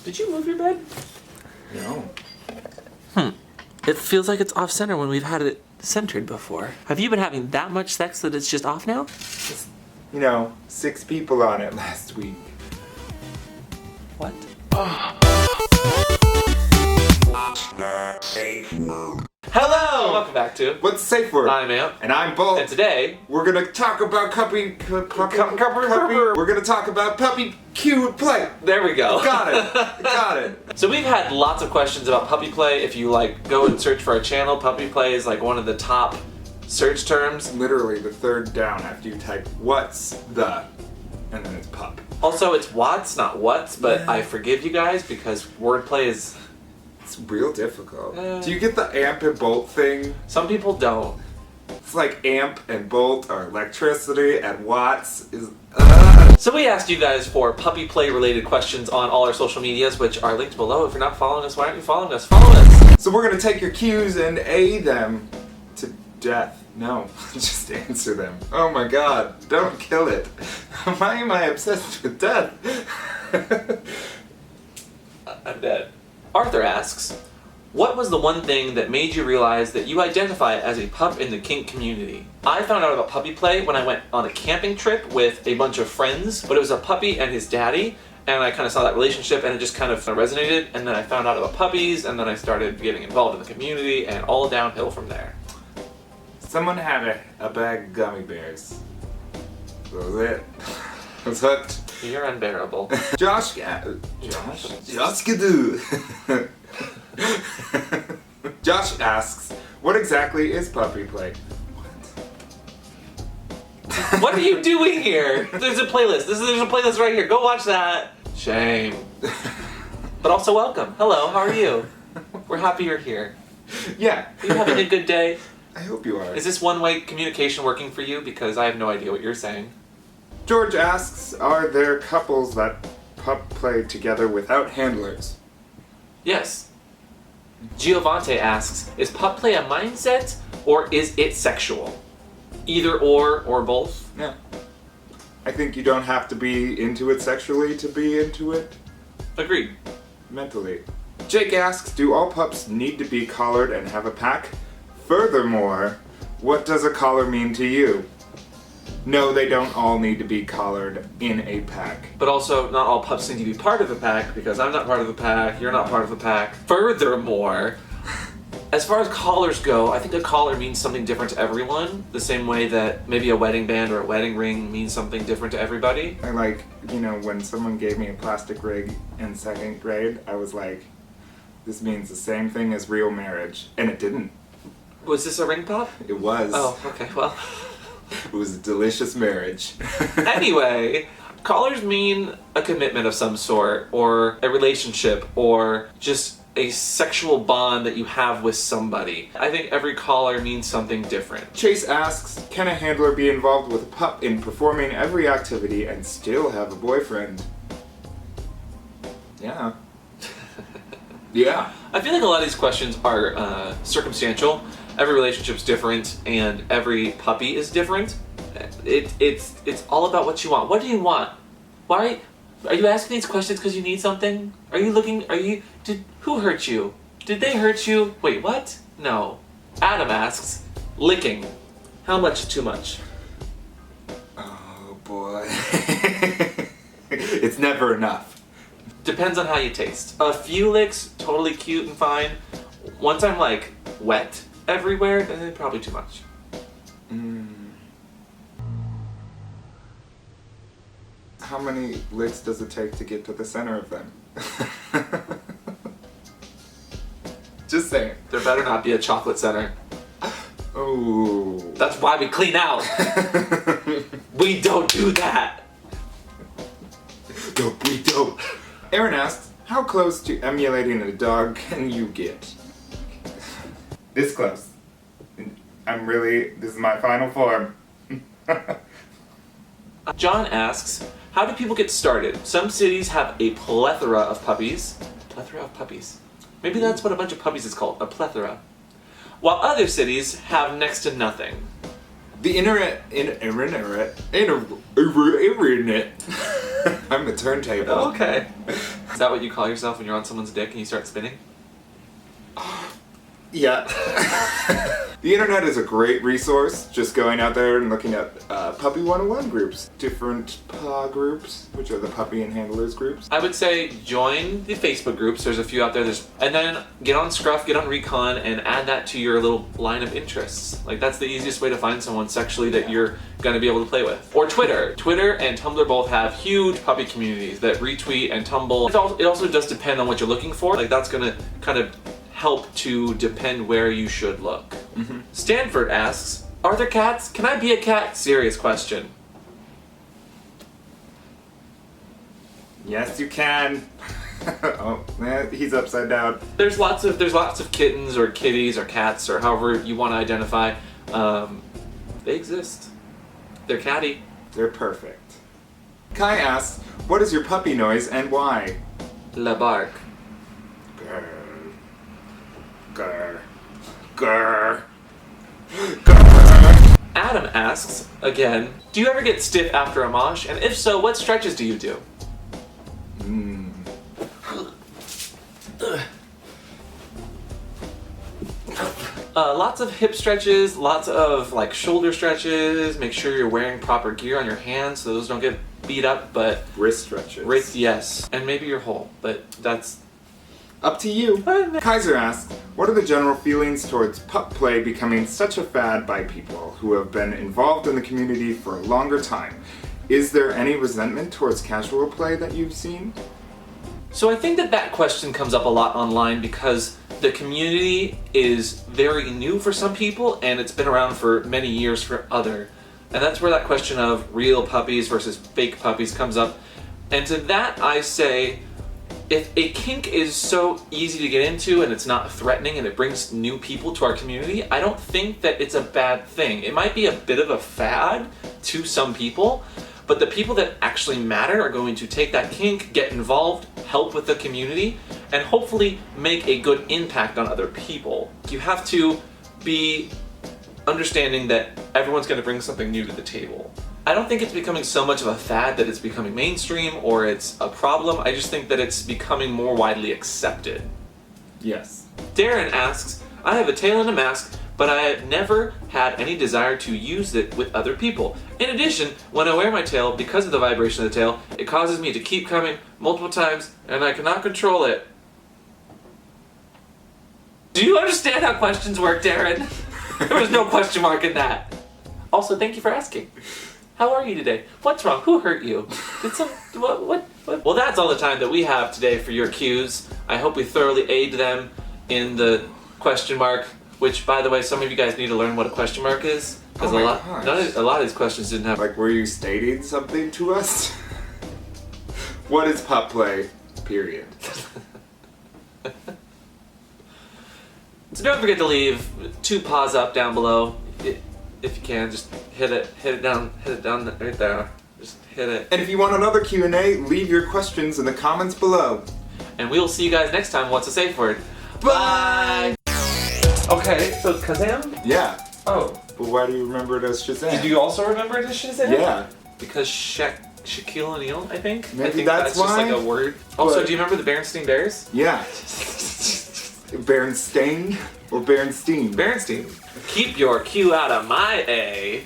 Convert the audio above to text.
Did you move your bed? No. It feels like it's off center when we've had it centered before. Have you been having that much sex that it's just off now? Just, 6 people on it last week. What? Hello! Welcome back to What's the Safeword? I'm Amp. And I'm Bolt. And today, we're gonna talk about puppy. We're gonna talk about puppy cute play. there we go. Got it. So we've had lots of questions about puppy play. If you go and search for our channel, puppy play is one of the top search terms. Literally the third down after you type what's the, and then it's pup. Also, it's what's, not what's, but Yeah. I forgive you guys because wordplay is... It's real difficult. Do you get the amp and bolt thing? Some people don't. It's like amp and bolt are electricity and watts is... So we asked you guys for puppy play related questions on all our social medias, which are linked below. If you're not following us, why aren't you following us? Follow us! So we're gonna take your cues and A them to death. No, just answer them. Oh my god, don't kill it. Why am I obsessed with death? I'm dead. Arthur asks, what was the one thing that made you realize that you identify as a pup in the kink community? I found out about puppy play when I went on a camping trip with a bunch of friends, but it was a puppy and his daddy, and I kind of saw that relationship and it just kind of resonated, and then I found out about puppies, and then I started getting involved in the community, and all downhill from there. Someone had a bag of gummy bears. That was it. I was hooked. You're unbearable. Josh Skidoo. Josh asks, what exactly is puppy play? What are you doing here? There's a playlist. There's a playlist right here. Go watch that. Shame. But also welcome. Hello, how are you? We're happy you're here. Yeah. Are you having a good day? I hope you are. Is this one-way communication working for you? Because I have no idea what you're saying. George asks, are there couples that pup play together without handlers? Yes. Giovante asks, is pup play a mindset or is it sexual? Either or both? Yeah. I think you don't have to be into it sexually to be into it Agreed. mentally. Jake asks, do all pups need to be collared and have a pack? Furthermore, what does a collar mean to you? No, they don't all need to be collared in a pack. But also, not all pups need to be part of a pack, because I'm not part of a pack, you're not part of a pack. Furthermore, as far as collars go, I think a collar means something different to everyone, the same way that maybe a wedding band or a wedding ring means something different to everybody. I when someone gave me a plastic rig in 2nd grade, I was like, this means the same thing as real marriage. And it didn't. Was this a ring pop? It was. Oh, okay, well. It was a delicious marriage. Anyway, collars mean a commitment of some sort, or a relationship, or just a sexual bond that you have with somebody. I think every collar means something different. Chase asks, can a handler be involved with a pup in performing every activity and still have a boyfriend? Yeah. Yeah. I feel like a lot of these questions are circumstantial. Every relationship's different, and every puppy is different. It's all about what you want. What do you want? Why are you asking these questions because you need something? Who hurt you? Did they hurt you? Wait, what? No. Adam asks, licking. How much is too much? Oh boy. It's never enough. Depends on how you taste. A few licks, totally cute and fine. Once I'm wet everywhere, then probably too much. How many licks does it take to get to the center of them? Just saying. There better not be a chocolate center. Oh. That's why we clean out. We don't do that. No, we don't. Aaron asks, how close to emulating a dog can you get? This close. This is my final form. John asks, how do people get started? Some cities have a plethora of puppies. Plethora of puppies. Maybe that's what a bunch of puppies is called, a plethora. While other cities have next to nothing. The internet. I'm a turntable. Okay. Is that what you call yourself when you're on someone's dick and you start spinning? Yeah. The internet is a great resource. Just going out there and looking at Puppy 101 groups. Different paw groups, which are the puppy and handlers groups. I would say join the Facebook groups. There's a few out there. And then get on Scruff, get on Recon, and add that to your little line of interests. Like, that's the easiest way to find someone sexually that you're going to be able to play with. Or Twitter. Twitter and Tumblr both have huge puppy communities that retweet and tumble. It also does depend on what you're looking for. Like, that's going to kind of help to depend where you should look. Mm-hmm. Stanford asks, are there cats? Can I be a cat? Serious question. Yes, you can. Oh, man, he's upside down. There's lots of kittens or kitties or cats or however you want to identify. They exist. They're catty. They're perfect. Kai asks, what is your puppy noise and why? La bark. Grr. Grr. Grr. Grr. Adam asks, again, do you ever get stiff after a mosh? And if so, what stretches do you do? Lots of hip stretches, lots of like shoulder stretches. Make sure you're wearing proper gear on your hands so those don't get beat up, but Wrist stretches. yes. And maybe your hole, but that's up to you. Kaiser asks, what are the general feelings towards pup play becoming such a fad by people who have been involved in the community for a longer time? Is there any resentment towards casual play that you've seen? So I think that question comes up a lot online because the community is very new for some people and it's been around for many years for other. And that's where that question of real puppies versus fake puppies comes up. And to that I say, if a kink is so easy to get into and it's not threatening and it brings new people to our community, I don't think that it's a bad thing. It might be a bit of a fad to some people, but the people that actually matter are going to take that kink, get involved, help with the community, and hopefully make a good impact on other people. You have to be understanding that everyone's going to bring something new to the table. I don't think it's becoming so much of a fad that it's becoming mainstream or it's a problem. I just think that it's becoming more widely accepted. Yes. Darren asks, I have a tail and a mask, but I have never had any desire to use it with other people. In addition, when I wear my tail, because of the vibration of the tail, it causes me to keep coming multiple times and I cannot control it. Do you understand how questions work, Darren? There was no question mark in that. Also, thank you for asking. How are you today? What's wrong? Who hurt you? What? Well, that's all the time that we have today for your cues. I hope we thoroughly aid them in the question mark, which, by the way, some of you guys need to learn what a question mark is. Because a lot of these questions didn't have... Like, were you stating something to us? What is pup play? Period. So don't forget to leave 2 paws up down below. If you can, just hit it down right there. Just hit it. And if you want another Q&A, leave your questions in the comments below. And we'll see you guys next time. What's a safe word? Bye! Okay, so it's Kazam? Yeah. Oh. But why do you remember it as Shazam? Did you also remember it as Shazam? Yeah. Because Shaquille O'Neal, I think? Maybe I think that's just why. like a word. Also, do you remember the Berenstain Bears? Yeah. Berenstain or Berenstein? Berenstain. Keep your Q out of my A.